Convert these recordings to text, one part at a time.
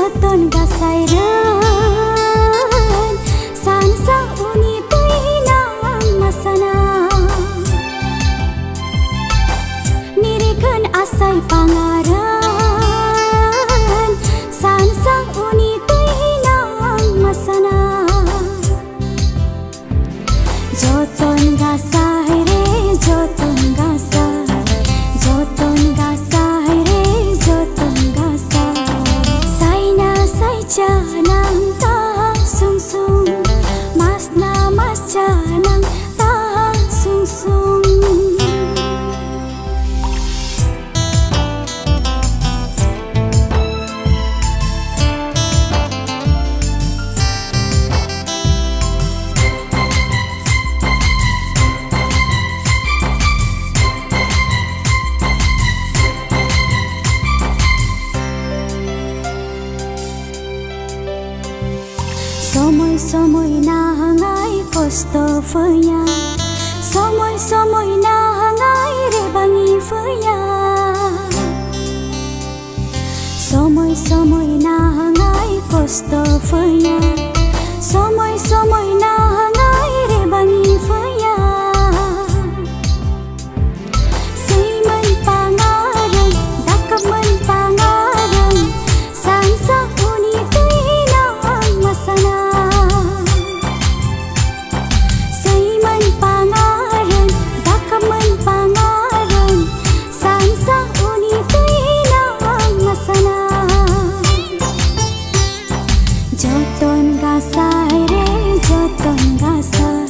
joton gasaireun sansa uni teuinang masana nirikeun asai pangareun sansa uni teuinang masana joton gasai re joton gasai joton gasai re joton gasai saina sai canang ta sung sung masna mas canang ta sung sung Somoy na hangai posto feuya somoy na hangai rebangi feuya somoy na hangai posto feuya somoy na hangai rebangi feuya seiman pangaran dakapman pangaran sansa uni teuinang masana joton gasai re joton gasai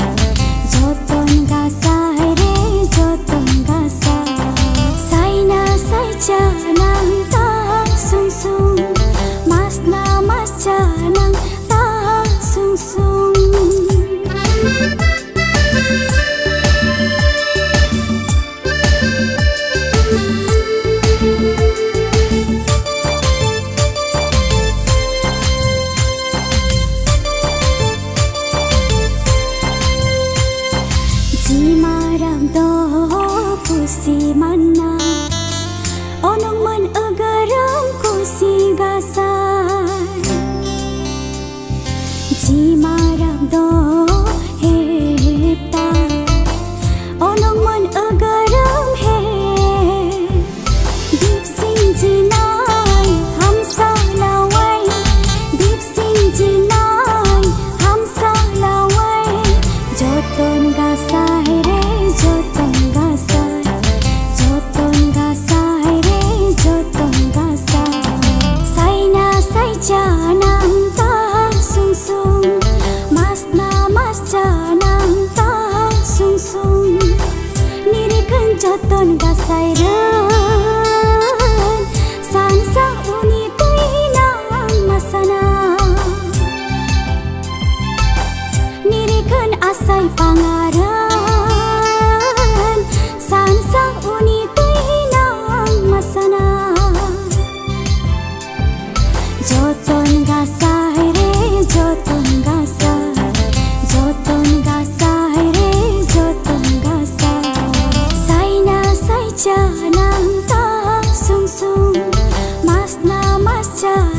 joton gasai re joton gasai saina sai canang ta sung sung masna mas canang ta sung sung Jimarang do pusi mana onong man agaram kusi gasai Jimarang do hepta onong man agaram he deep sing jinai hamsa lawai deep sing jinai hamsa lawai joton gasai re joton gasai joton gasai re joton gasai saina sai canang ta sung sung masna mas canang ta sung sung nirikeun joton gasaireun sansa uni teuinang masana nirikeun asai pangareun sansa uni teuinang masana joton gasai re joton gasai joton gasai re joton gasai saina sai canang ta sung sung masna mas canang